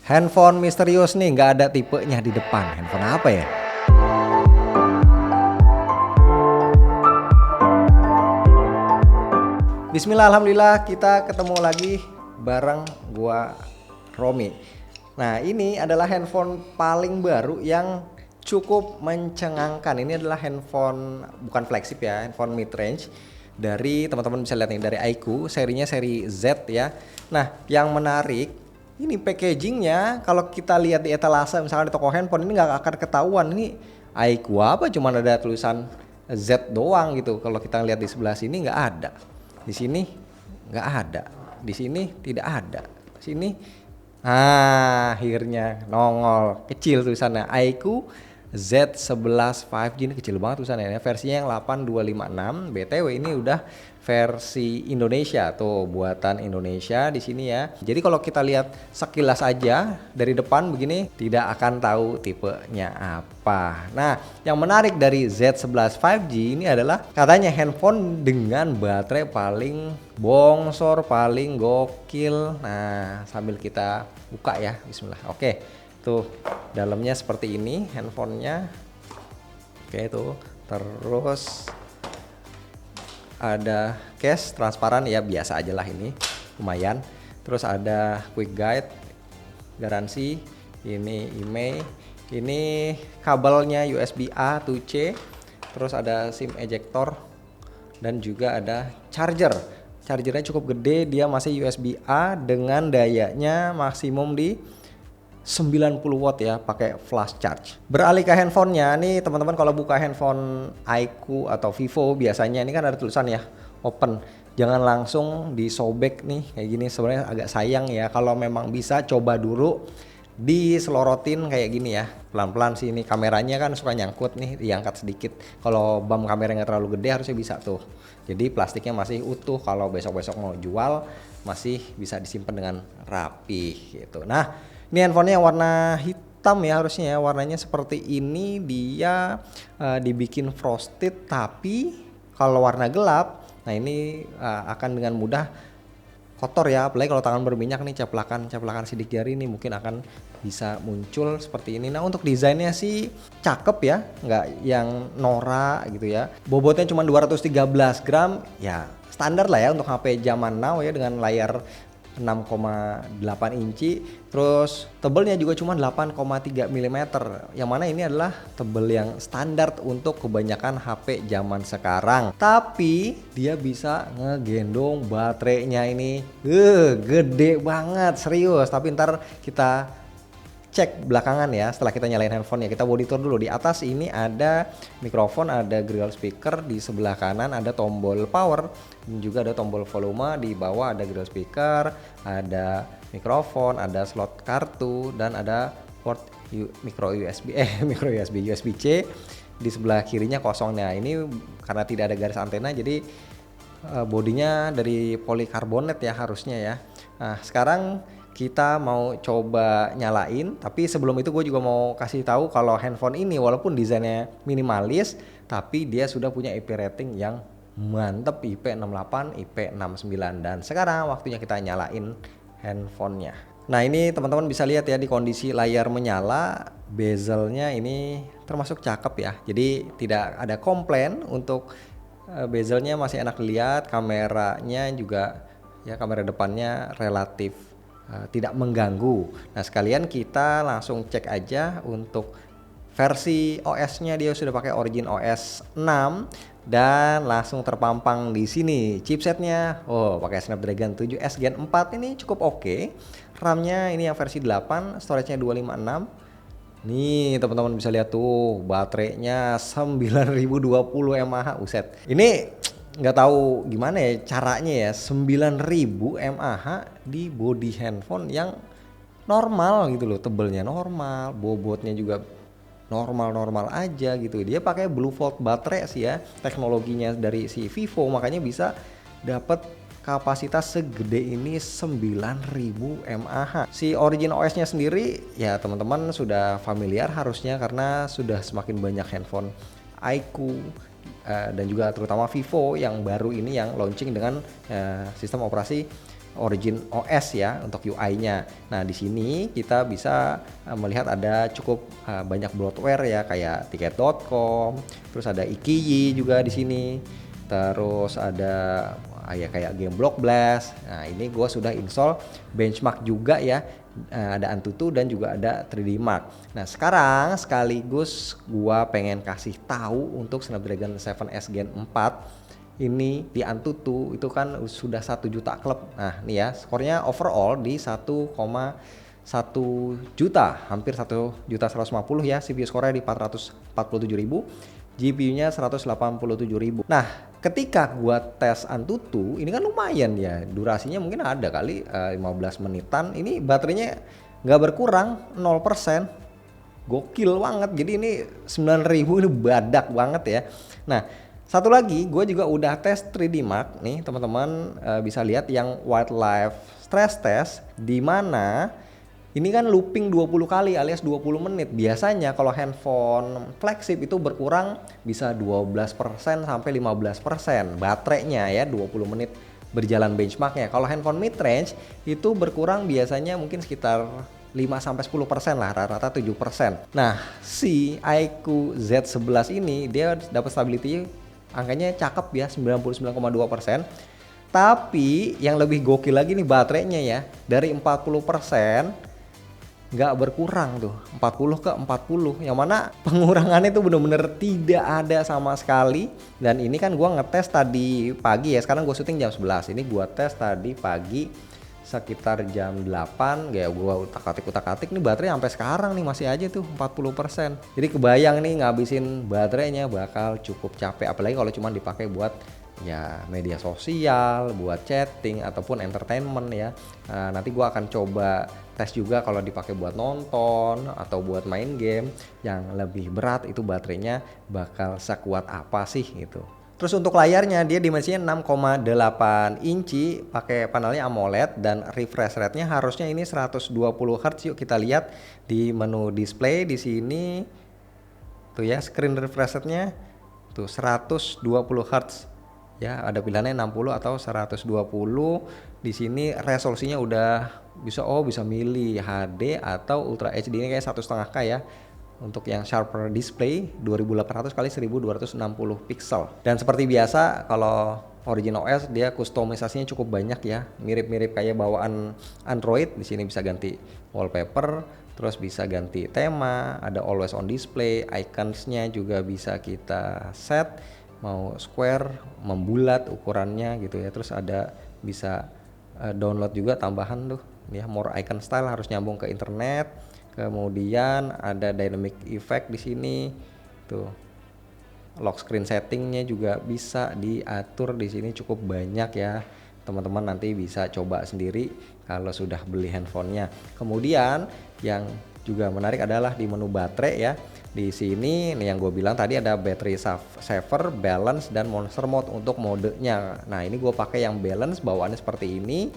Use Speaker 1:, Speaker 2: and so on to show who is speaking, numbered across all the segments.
Speaker 1: Handphone misterius nih, nggak ada tipenya di depan. Handphone apa ya? Bismillah, alhamdulillah kita ketemu lagi bareng gua Romi. Nah, ini adalah handphone paling baru yang cukup mencengangkan. Ini adalah handphone bukan flagship ya, handphone mid range dari teman-teman bisa lihat nih dari iQOO, serinya seri Z ya. Nah, yang menarik ini packagingnya, kalau kita lihat di etalase misalnya di toko handphone ini nggak akan ketahuan ini iQOO apa, cuma ada tulisan Z doang gitu. Kalau kita lihat di sebelah sini nggak ada, di sini nggak ada, di sini tidak ada, di sini akhirnya nongol kecil tulisannya iQOO Z11 5G. Ini kecil banget tulisannya, versinya yang 8256. BTW ini udah versi Indonesia tuh, buatan Indonesia di sini ya. Jadi kalau kita lihat sekilas aja dari depan begini tidak akan tahu tipenya apa. Nah, yang menarik dari Z11 5G ini adalah katanya handphone dengan baterai paling bongsor, paling gokil. Nah, sambil kita buka ya, bismillah. Oke, tuh dalamnya seperti ini handphonenya. Oke tuh, terus ada case transparan ya, biasa aja lah, ini lumayan. Terus ada quick guide, garansi, ini email, ini kabelnya USB A to C, terus ada SIM ejector dan juga ada charger. Chargernya cukup gede, dia masih USB A dengan dayanya maksimum di 90 watt ya, pakai flash charge. Beralih ke handphonenya nih teman-teman, kalau buka handphone iQOO atau Vivo biasanya ini kan ada tulisan ya open, jangan langsung disobek nih kayak gini. Sebenarnya agak sayang ya, kalau memang bisa coba dulu diselorotin kayak gini ya, pelan-pelan sih. Ini kameranya kan suka nyangkut nih, diangkat sedikit. Kalau bump kameranya nggak terlalu gede harusnya bisa tuh. Jadi plastiknya masih utuh, kalau besok-besok mau jual masih bisa disimpan dengan rapi gitu. Nah, ini handphonenya yang warna hitam ya, harusnya ya warnanya seperti ini. Dia dibikin frosted, tapi kalau warna gelap, nah ini akan dengan mudah kotor ya. Apalagi kalau tangan berminyak nih, caplakan sidik jari nih mungkin akan bisa muncul seperti ini. Nah, untuk desainnya sih cakep ya, nggak yang norak gitu ya. Bobotnya cuma 213 gram, ya standar lah ya untuk HP zaman now ya, dengan layar 6,8 inci, terus tebelnya juga cuma 8,3 mm, yang mana ini adalah tebel yang standar untuk kebanyakan HP zaman sekarang. Tapi dia bisa ngegendong baterainya ini, gede banget serius. Tapi ntar kita cek belakangan ya, setelah kita nyalain handphone ya. Kita body tour dulu. Di atas ini ada mikrofon, ada grill speaker, di sebelah kanan ada tombol power dan juga ada tombol volume. Di bawah ada grill speaker, ada mikrofon, ada slot kartu, dan ada port micro USB C. Di sebelah kirinya kosong. Nah, ini karena tidak ada garis antena, jadi bodinya dari polikarbonat ya harusnya ya. Nah, sekarang kita mau coba nyalain, tapi sebelum itu gue juga mau kasih tahu kalau handphone ini walaupun desainnya minimalis, tapi dia sudah punya IP rating yang mantep, IP68, IP69. Dan sekarang waktunya kita nyalain handphonenya. Nah, ini teman-teman bisa lihat ya, di kondisi layar menyala, bezelnya ini termasuk cakep ya. Jadi tidak ada komplain untuk bezelnya, masih enak dilihat. Kameranya juga ya, kamera depannya relatif tidak mengganggu. Nah, sekalian kita langsung cek aja untuk versi OS-nya. Dia sudah pakai Origin OS 6 dan langsung terpampang di sini chipsetnya. Oh, pakai Snapdragon 7S Gen 4, ini cukup oke. RAM-nya ini yang versi 8, storage-nya 256. Nih teman-teman bisa lihat tuh, baterainya 9020 mAh. Uset. Ini nggak tahu gimana ya caranya ya, 9000 mAh di body handphone yang normal gitu loh, tebelnya normal, bobotnya juga normal aja gitu. Dia pakai Blue Volt baterai sih ya, teknologinya dari si Vivo, makanya bisa dapat kapasitas segede ini 9000 mAh. Si Origin OS-nya sendiri ya teman-teman sudah familiar harusnya, karena sudah semakin banyak handphone iQOO dan juga terutama Vivo yang baru ini yang launching dengan sistem operasi Origin OS ya untuk UI-nya. Nah, di sini kita bisa melihat ada cukup banyak bloatware ya, kayak tiket.com, terus ada Ikiyi juga di sini. Terus ada ya kayak game Block Blast. Nah, ini gue sudah install Benchmark juga ya. Ada Antutu dan juga ada 3D Mark. Nah, sekarang sekaligus gue pengen kasih tahu untuk Snapdragon 7S Gen 4 ini di Antutu itu kan sudah 1 juta klub. Nah, nih ya, skornya overall di 1,1 juta, hampir 1.150.000 ya. CPU skornya di 447.000, GPU-nya 187.000. Nah, ketika gua tes Antutu, ini kan lumayan ya, durasinya mungkin ada kali 15 menitan. Ini baterainya nggak berkurang 0%. Gokil banget. Jadi ini 9.000 ini badak banget ya. Nah, satu lagi, gue juga udah tes 3D Mark nih teman-teman, bisa lihat yang wildlife stress test, di mana ini kan looping 20 kali alias 20 menit. Biasanya kalau handphone flagship itu berkurang bisa 12% sampai 15% baterainya ya, 20 menit berjalan benchmarknya. Kalau handphone mid range itu berkurang biasanya mungkin sekitar 5-10% lah, rata-rata 7%. Nah, si iQOO Z11 ini dia dapat stability angkanya cakep ya, 99,2%. Tapi yang lebih gokil lagi nih baterainya ya, dari 40% nggak berkurang tuh, 40 ke 40, yang mana pengurangannya tuh bener-bener tidak ada sama sekali. Dan ini kan gua ngetes tadi pagi ya, sekarang gua syuting jam 11, ini gua tes tadi pagi sekitar jam 8, kayak gua utak-atik nih baterai sampai sekarang nih masih aja tuh 40%. Jadi kebayang nih ngabisin baterainya bakal cukup capek, apalagi kalau cuma dipakai buat ya media sosial, buat chatting ataupun entertainment ya. Nanti gua akan coba tes juga kalau dipakai buat nonton atau buat main game yang lebih berat, itu baterainya bakal sekuat apa sih gitu. Terus untuk layarnya dia dimensinya 6,8 inci, pakai panelnya AMOLED dan refresh rate-nya harusnya ini 120 Hz. Yuk kita lihat di menu display di sini. Tuh ya, screen refresh rate-nya tuh 120 Hz. Ya, ada pilihannya 60 atau 120. Di sini resolusinya udah bisa milih HD atau Ultra HD, ini kayak 1,5K ya. Untuk yang sharper display 2800 x 1260 pixel. Dan seperti biasa kalau Origin OS dia kustomisasinya cukup banyak ya, mirip-mirip kayak bawaan Android. Di sini bisa ganti wallpaper, terus bisa ganti tema, ada always on display, iconsnya juga bisa kita set mau square, membulat ukurannya gitu ya. Terus ada bisa download juga tambahan tuh ya, more icon style, harus nyambung ke internet. Kemudian ada dynamic effect di sini tuh, lock screen settingnya juga bisa diatur di sini cukup banyak ya teman-teman, nanti bisa coba sendiri kalau sudah beli handphonenya. Kemudian yang juga menarik adalah di menu baterai ya, di sini nih yang gue bilang tadi ada battery saver, balance dan monster mode untuk modenya. Nah ini gue pakai yang balance, bawaannya seperti ini.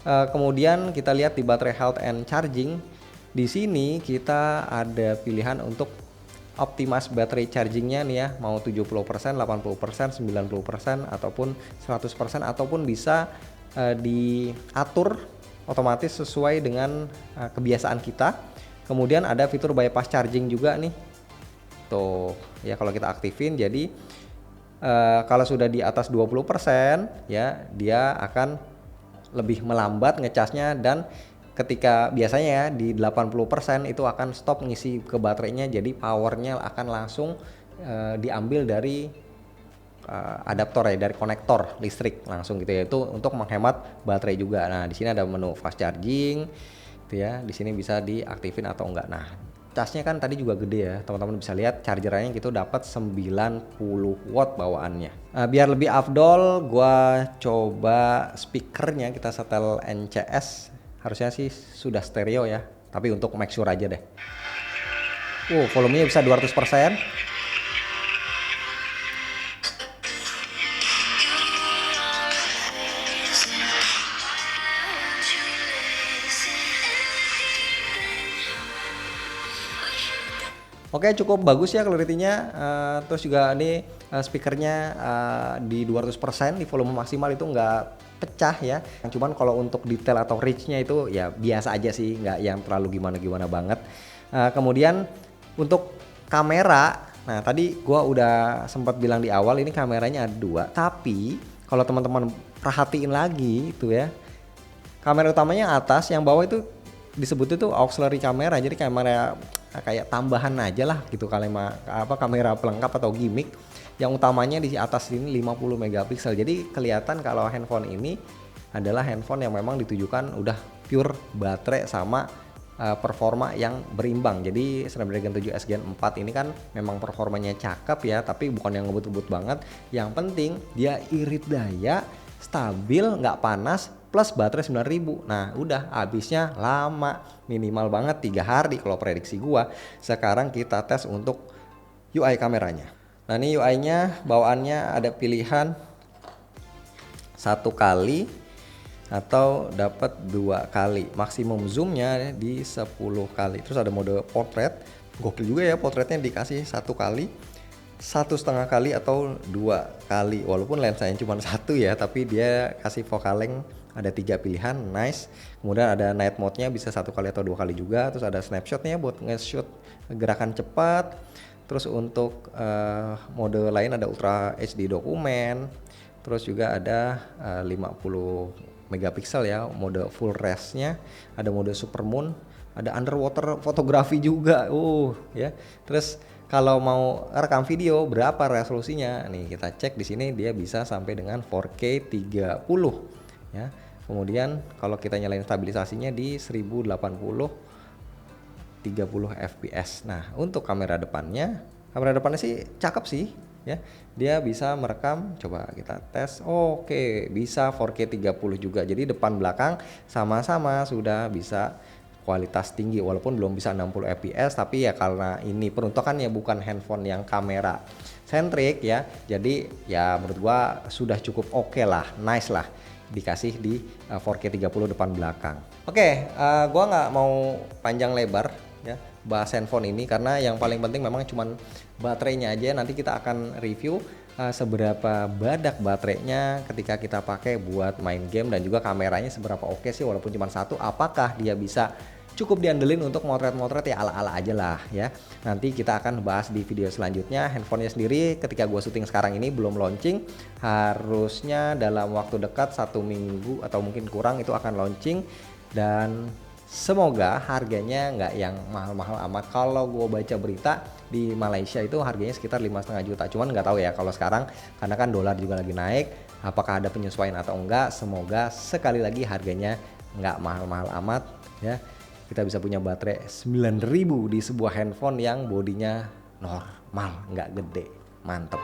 Speaker 1: Kemudian kita lihat di baterai health and charging. Di sini kita ada pilihan untuk optimize battery chargingnya nih ya, mau 70%, 80%, 90% ataupun 100%, ataupun bisa diatur otomatis sesuai dengan kebiasaan kita. Kemudian ada fitur bypass charging juga nih. Tuh ya, kalau kita aktifin jadi kalau sudah di atas 20% ya dia akan lebih melambat ngecasnya, dan ketika biasanya ya di 80% itu akan stop ngisi ke baterainya, jadi powernya akan langsung diambil dari adaptor ya, dari konektor listrik langsung gitu ya, itu untuk menghemat baterai juga. Nah di sini ada menu fast charging gitu ya, di sini bisa diaktifin atau enggak. Nah casnya kan tadi juga gede ya teman-teman, bisa lihat chargernya gitu dapat 90 watt bawaannya. Biar lebih afdol gua coba speakernya kita setel NCS. Harusnya sih sudah stereo ya, tapi untuk make sure aja deh. Volumenya bisa 200%. Oke, cukup bagus ya clarity-nya. Terus juga ini speakernya di 200%, di volume maksimal itu nggak pecah ya. Cuman kalau untuk detail atau reach-nya itu ya biasa aja sih, nggak yang terlalu gimana-gimana banget. Kemudian untuk kamera, nah tadi gua udah sempat bilang di awal ini kameranya ada 2, tapi kalau teman-teman perhatiin lagi itu ya, kamera utamanya atas, yang bawah itu disebut itu auxiliary kamera, jadi kamera kayak tambahan aja lah gitu, kamera pelengkap atau gimmick. Yang utamanya di atas ini 50 megapiksel, jadi kelihatan kalau handphone ini adalah handphone yang memang ditujukan udah pure baterai sama performa yang berimbang. Jadi Snapdragon 7 Gen 4 ini kan memang performanya cakep ya, tapi bukan yang ngebut-ngebut banget. Yang penting dia irit daya, stabil, nggak panas, plus baterai 9000. Nah udah habisnya lama, minimal banget 3 hari kalau prediksi gua. Sekarang kita tes untuk UI kameranya. Nah ini UI-nya bawaannya ada pilihan 1 kali atau dapat 2 kali, maksimum zoomnya di 10 kali. Terus ada mode portrait, gokil juga ya, portraitnya dikasih 1 kali, 1,5 kali atau 2 kali. Walaupun lensanya cuma 1 ya, tapi dia kasih focal length ada 3 pilihan, nice. Kemudian ada night mode-nya bisa 1 kali atau 2 kali juga. Terus ada snapshot-nya buat nge-shoot gerakan cepat. Terus untuk mode lain ada Ultra HD dokumen. Terus juga ada 50 megapiksel ya, mode full res-nya. Ada mode supermoon, ada underwater fotografi juga. Ya. Terus kalau mau rekam video berapa resolusinya? Nih kita cek di sini, dia bisa sampai dengan 4K 30 ya. Kemudian kalau kita nyalain stabilisasinya di 1080 30 fps. Nah untuk kamera depannya sih cakep sih ya, dia bisa merekam, coba kita tes. Oke, bisa 4K 30 juga, jadi depan belakang sama-sama sudah bisa kualitas tinggi, walaupun belum bisa 60 fps, tapi ya karena ini peruntukannya bukan handphone yang kamera sentrik ya, jadi ya menurut gua sudah cukup oke lah, nice lah dikasih di 4K 30 depan belakang. Oke, gua nggak mau panjang lebar ya bahas handphone ini, karena yang paling penting memang cuman baterainya aja. Nanti kita akan review seberapa badak baterainya ketika kita pakai buat main game, dan juga kameranya seberapa oke sih walaupun cuma 1, apakah dia bisa cukup diandelin untuk motret-motret ya ala-ala aja lah ya. Nanti kita akan bahas di video selanjutnya. Handphonenya sendiri ketika gua syuting sekarang ini belum launching, harusnya dalam waktu dekat 1 minggu atau mungkin kurang itu akan launching, dan semoga harganya nggak yang mahal-mahal amat. Kalau gue baca berita di Malaysia itu harganya sekitar 5,5 juta. Cuman nggak tahu ya kalau sekarang, karena kan dolar juga lagi naik, apakah ada penyesuaian atau enggak. Semoga sekali lagi harganya nggak mahal-mahal amat ya. Kita bisa punya baterai 9000 di sebuah handphone yang bodinya normal, nggak gede. Mantep.